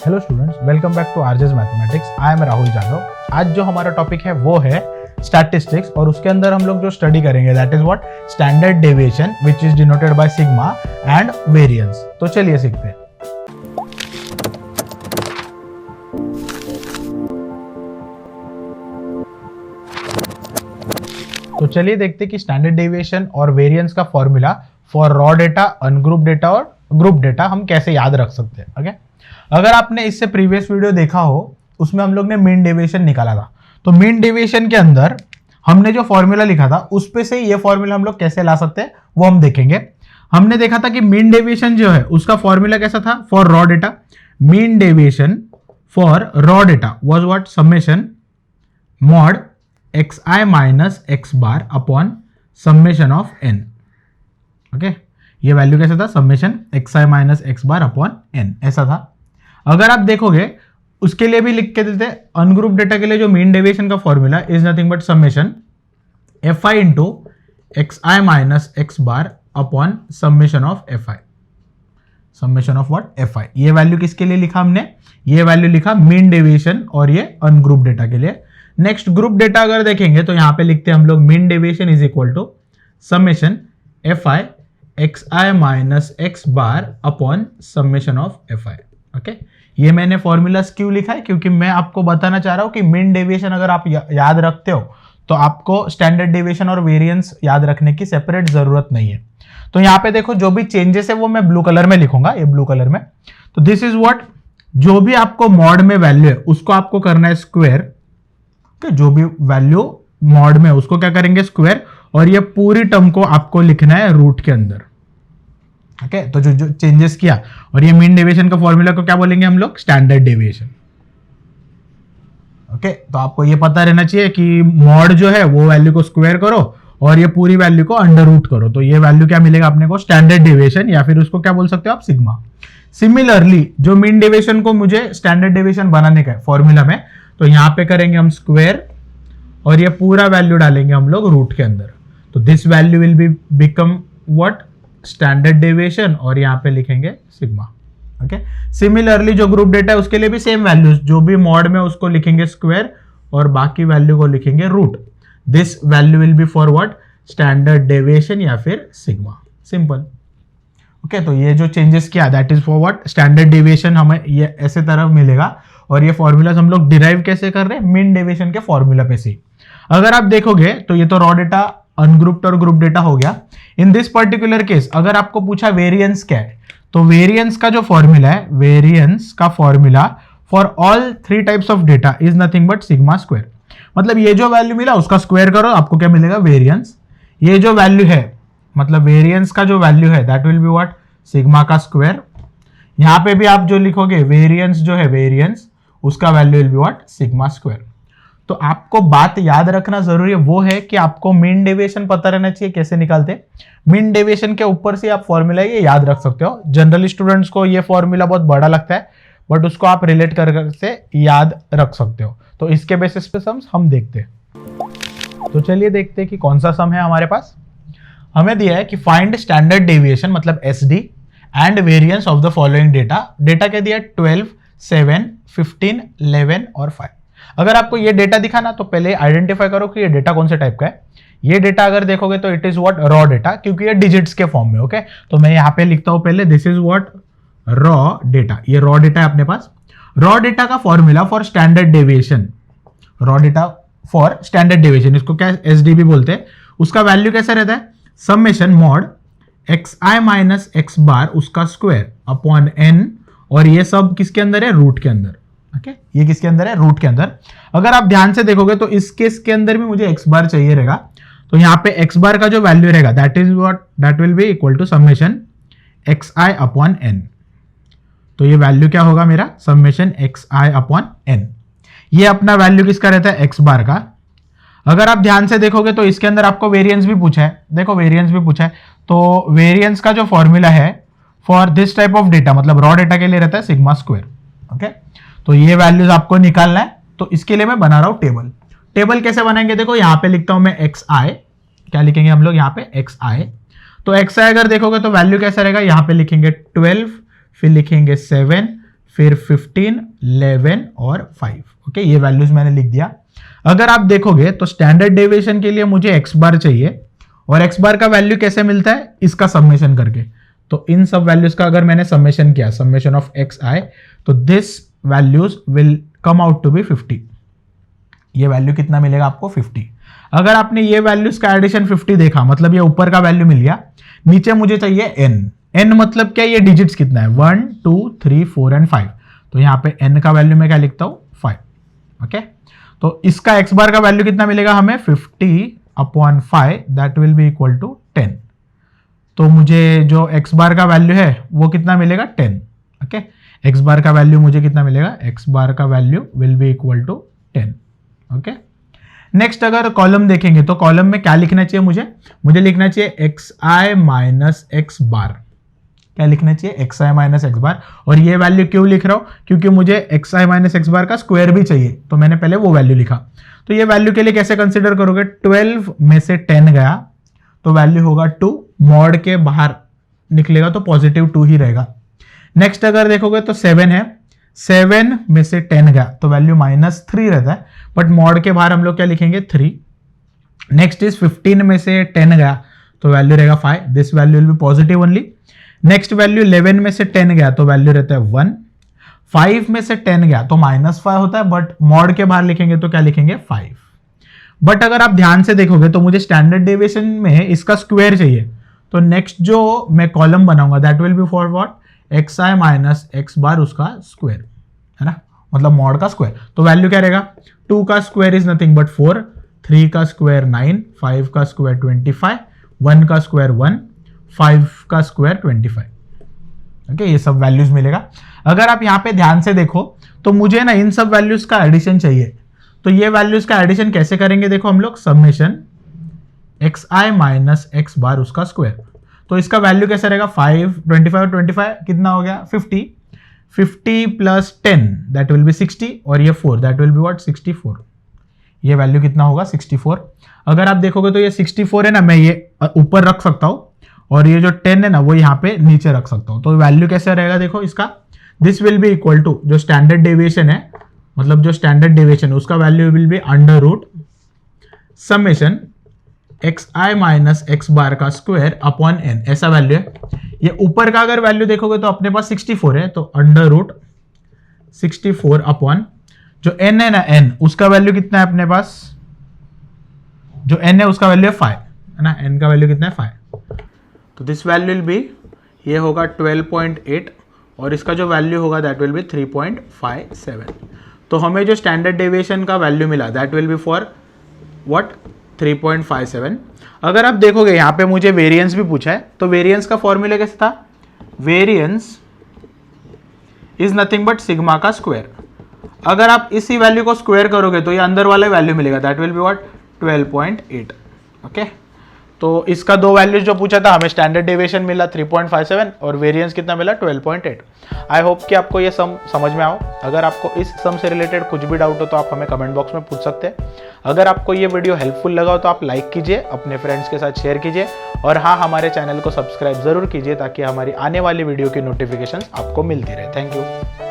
Hello students, welcome back to RJ's mathematics. I am Rahul Jadhav. आज जो हमारा टॉपिक है वो है स्टैटिस्टिक्स और उसके अंदर हम लोग जो स्टडी करेंगे that is what standard deviation which is denoted by sigma and variance. तो चलिए सीखते हैं। तो चलिए देखते हैं कि स्टैंडर्ड डेविएशन और वेरिएंस का formula for raw data, ungroup data और ग्रुप डेटा हम कैसे याद रख सकते हैं। ओके, अगर आपने इससे प्रीवियस वीडियो देखा हो उसमें हम लोग ने मीन डेविएशन निकाला था। तो मीन डेविएशन के अंदर हमने जो फॉर्मूला लिखा था उस पे से ये फॉर्मूला हम लोग कैसे ला सकते हैं वो हम देखेंगे। हमने देखा था कि मीन डेविएशन जो है उसका फॉर्मूला कैसा था for raw data. Mean deviation for raw data was what summation mod xi minus x bar upon summation of n। Okay, ये वैल्यू कैसा था summation xi minus x bar upon n ऐसा था। अगर आप देखोगे उसके लिए भी लिख के देते अनग्रुप डेटा के लिए जो मीन डेविएशन का formula is nothing but summation fi into xi minus x bar upon summation of fi। Summation of what fi। ये वैल्यू किसके लिए लिखा हमने, ये वैल्यू लिखा मीन डेविएशन और ये अनग्रुप डेटा के लिए। नेक्स्ट ग्रुप डेटा अगर देखेंगे तो यहां पे लिखते हैं हम लोग mean deviation is equal to summation fi xi minus x bar upon summation of fi। Okay, ये मैंने फॉर्मूलास क्यों लिखा है क्योंकि मैं आपको बताना चाह रहा हूं कि मीन डेविएशन अगर आप याद रखते हो तो आपको स्टैंडर्ड डेविएशन और वेरिएंस याद रखने की सेपरेट जरूरत नहीं है। तो यहां पे देखो जो भी चेंजेस है वो मैं ब्लू कलर में लिखूंगा, ये ब्लू कलर में। तो दिस इज व्हाट, जो भी आपको मॉड में वैल्यू है उसको आपको करना है स्क्वायर। जो भी वैल्यू मॉड में उसको क्या करेंगे स्क्वायर, और ये पूरी टर्म को आपको लिखना है रूट के अंदर। ओके, तो जो चेंजेस किया और ये मीन डेविएशन का फॉर्मूला को क्या बोलेंगे हम लोग स्टैंडर्ड डेविएशन। ओके, तो आपको ये पता रहना चाहिए कि मॉड जो है वो वैल्यू को स्क्वायर करो और ये पूरी वैल्यू को अंडर रूट करो, तो ये वैल्यू क्या मिलेगा अपने को स्टैंडर्ड डेविएशन, या फिर उसको क्या बोल सकते हो आप सिग्मा। सिमिलरली जो मीन डेविएशन को मुझे स्टैंडर्ड डेविएशन बनाने का है फॉर्मूला में, तो यहां पे करेंगे हम स्क्वायर और ये पूरा वैल्यू डालेंगे हम लोग रूट के अंदर। तो this value will be become what standard deviation और यहां पे लिखेंगे सिग्मा। ओके, सिमिलरली जो ग्रुप डेटा है उसके लिए भी सेम वैल्यूज, जो भी मॉड में उसको लिखेंगे स्क्वायर और बाकी वैल्यू को लिखेंगे root. This value will be for what standard deviation या फिर सिग्मा। सिंपल। ओके, तो ये जो चेंजेस किया that is for what standard deviation, हमें ये ऐसे तरफ मिलेगा। और ये फॉर्मूलाज हम लोग डिराइव कैसे कर रहे हैं मीन डेविएशन के फॉर्मूला पे से। अगर आप देखोगे तो ये तो रॉ डेटा, अनग्रुप्ड और ग्रुप डेटा हो गया। इन दिस पर्टिकुलर केस अगर आपको पूछा वेरिएंस क्या है, तो वेरिएंस का जो फॉर्मूला है, वेरिएंस का formula for all 3 types of data is nothing but sigma square. मतलब ये जो वैल्यू मिला उसका स्क्वायर करो, आपको क्या मिलेगा वेरिएंस। ये जो वैल्यू है मतलब वेरिएंस का जो वैल्यू है that will be what sigma का स्क्वायर। यहां पे भी आप जो लिखोगे वेरिएंस जो है वेरिएंस उसका value will be what sigma square. तो आपको बात याद रखना जरूरी है वो है कि आपको मीन डेविएशन पता रहना चाहिए कैसे निकालते। मीन डेविएशन के ऊपर से आप फॉर्मूला ये याद रख सकते हो। जनरली स्टूडेंट्स को ये फॉर्मूला बहुत बड़ा लगता है बट उसको आप रिलेट करके याद रख सकते हो। तो इसके बेसिस पे सम्स हम देखते हैं। तो चलिए देखते हैं कि कौन सा सम है हमारे पास। हमें दिया है कि फाइंड स्टैंडर्ड डेविएशन मतलब SD and variance of the following data. Data क्या दिया 12, 7, 15, 11 और 5। अगर आपको ये डेटा दिखा ना तो पहले आइडेंटिफाई करो कि ये डेटा कौन से टाइप का है। ये डेटा अगर देखोगे तो it is what raw data, क्योंकि ये डिजिट्स के फॉर्म में। ओके, तो मैं यहां पे लिखता हूं पहले this is what raw data. ये रॉ डेटा है अपने पास। रॉ डेटा का formula for standard deviation, raw data for standard deviation, इसको क्या एसडीबी बोलते हैं। उसका वैल्यू कैसा रहता है summation mod xi minus x बार उसका स्क्वायर अपॉन n, और ये सब किसके अंदर है रूट के अंदर। ओके, ये किसके अंदर है रूट के अंदर। अगर आप ध्यान से देखोगे तो इस केस के अंदर भी मुझे x बार चाहिए रहेगा, तो यहाँ पे x बार का जो वैल्यू रहेगा that is what that will be equal to summation xi upon n। तो ये वैल्यू क्या होगा मेरा समेशन xi अपॉन n। ये अपना वैल्यू किसका रहता है x बार का। अगर आप ध्यान से देखोगे तो इसके अंदर आपको वेरिएंस भी पूछा है, देखो वेरिएंस भी पूछा है। तो वेरिएंस का जो फॉर्मूला है for this type of data मतलब रॉ डेटा के लिए रहता है सिग्मा स्क्वायर। ओके, तो ये वैल्यूज आपको निकालना है, तो इसके लिए मैं बना रहा हूं टेबल। टेबल कैसे बनाएंगे देखो, यहां पे लिखता हूं मैं xi, क्या लिखेंगे हम लोग यहाँ पे xi। तो xi अगर देखोगे तो वैल्यू कैसा रहेगा, यहां पे लिखेंगे 12, फिर लिखेंगे 7, फिर 15, 11 और 5। ओके, ये वैल्यूज मैंने लिख दिया। अगर आप देखोगे तो स्टैंडर्ड डेविएशन के लिए मुझे एक्स बार चाहिए, और एक्स बार का वैल्यू कैसे मिलता है, इसका समेशन करके। तो इन सब वैल्यूज का अगर मैंने समेशन किया, समेशन ऑफ एक्स आई, तो this values will come out to be 50। ये वैल्यू कितना मिलेगा आपको, 50। अगर आपने ये वैल्यूज का एडिशन 50 देखा, मतलब ये ऊपर का वैल्यू मिल गया, नीचे मुझे चाहिए n। n मतलब क्या, ये डिजिट्स कितना है, 1, 2, 3, 4 एंड 5। तो यहाँ पे n का वैल्यू मैं क्या लिखता हूं, 5। ओके, तो इसका x बार का वैल्यू कितना मिलेगा हमें, 50/5, that will be equal to 10। तो मुझे जो x बार का वैल्यू है वो कितना मिलेगा, 10। ओके, x बार का वैल्यू मुझे कितना मिलेगा, x बार का value will be equal to 10। Okay, next अगर कॉलम देखेंगे तो कॉलम में क्या लिखना चाहिए, मुझे लिखना चाहिए एक्स आई माइनस एक्स बार। क्या लिखना चाहिए, एक्स आई माइनस एक्स बार। और ये वैल्यू क्यों लिख रहा हूं, क्योंकि मुझे x I minus X bar का स्क्वायर भी चाहिए, तो मैंने पहले वो वैल्यू लिखा। तो ये वैल्यू के लिए कैसे कंसिडर करोगे, 12 में से 10 गया तो वैल्यू होगा 2, मॉड के बाहर निकलेगा तो पॉजिटिव 2 ही रहेगा। नेक्स्ट अगर देखोगे तो 7 है, 7 में से 10 गया तो वैल्यू -3 रहता है, बट मॉड के बाहर हम लोग क्या लिखेंगे, 3। नेक्स्ट इज 15 में से 10 गया तो वैल्यू रहेगा 5, this value will B positive only. Next value 11 में से 10 गया तो वैल्यू रहता है 1। 5 में से 10 गया तो -5 होता है, बट मॉड के बाहर लिखेंगे तो क्या लिखेंगे, 5। बट अगर आप ध्यान से देखोगे तो मुझे स्टैंडर्ड डेविएशन में इसका स्क्वायर चाहिए, तो नेक्स्ट जो मैं कॉलम बनाऊंगा that will be for what, X I minus X bar उसका स्क्वायर, है ना, मतलब मॉड का स्क्वायर। तो वैल्यू क्या रहेगा, 2 का स्क्वायर इज नथिंग बट 4, 3 का स्क्वायर 9, 5 का स्क्वायर 25, 1 का स्क्वायर 1, 5 का स्क्वायर 25। ओके, ये सब वैल्यूज मिलेगा। अगर आप यहाँ पे ध्यान से देखो तो मुझे ना इन सब वैल्यूज का एडिशन चाहिए, तो ये वैल्यूज का एडिशन कैसे करेंगे, देखो हम लोग summation X I minus X bar उसका स्क्वायर। तो इसका वैल्यू कैसा रहेगा, 5, 25 और 25 कितना हो गया, 50। 50 प्लस 10 दैट विल बी 60, और ये 4 दैट विल बी व्हाट, 64। ये वैल्यू कितना होगा, 64। अगर आप देखोगे तो ये 64 है ना, मैं ये ऊपर रख सकता हूं, और ये जो 10 है ना वो यहाँ पे नीचे रख सकता हूं। तो वैल्यू कैसे रहेगा, देखो इसका, this will be equal to जो स्टैंडर्ड डेविएशन है, मतलब जो स्टैंडर्ड डेविएशन है उसका value will be under root summation X I minus X bar का स्क्वायर अपॉन एन, ऐसा वैल्यू है। ये ऊपर का अगर वैल्यू देखोगे तो अपने पास 64 है, तो अंडर रूट 64 अपॉन जो एन है ना, एन उसका वैल्यू कितना है अपने पास, जो एन है उसका वैल्यू है 5, है ना, एन का वैल्यू कितना है 5। तो दिस वैल्यू विल बी, ये होगा 12.8, और इसका जो वैल्यू होगा दैट विल बी 3.57। तो हमें जो स्टैंडर्ड डेविएशन का वैल्यू मिला that will be for what, 3.57। अगर आप देखोगे यहाँ पे मुझे वेरिएंस भी पूछा है, तो वेरिएंस का फॉर्मूला कैसे था, variance is nothing but sigma का स्क्वायर। अगर आप इसी वैल्यू को स्क्वायर करोगे तो ये अंदर वाला वैल्यू मिलेगा, that will be what, 12.8। Okay, तो इसका दो वैल्यूज जो पूछा था, हमें स्टैंडर्ड डेविएशन मिला 3.57 और वेरिएंस कितना मिला 12.8। आई होप कि आपको ये सम समझ में आओ। अगर आपको इस सम से रिलेटेड कुछ भी डाउट हो तो आप हमें कमेंट बॉक्स में पूछ सकते हैं। अगर आपको ये वीडियो हेल्पफुल लगा हो तो आप लाइक कीजिए, अपने फ्रेंड्स के साथ शेयर कीजिए, और हाँ, हमारे चैनल को सब्सक्राइब जरूर कीजिए ताकि हमारी आने वाली वीडियो की नोटिफिकेशंस आपको मिलती रहे। Thank you.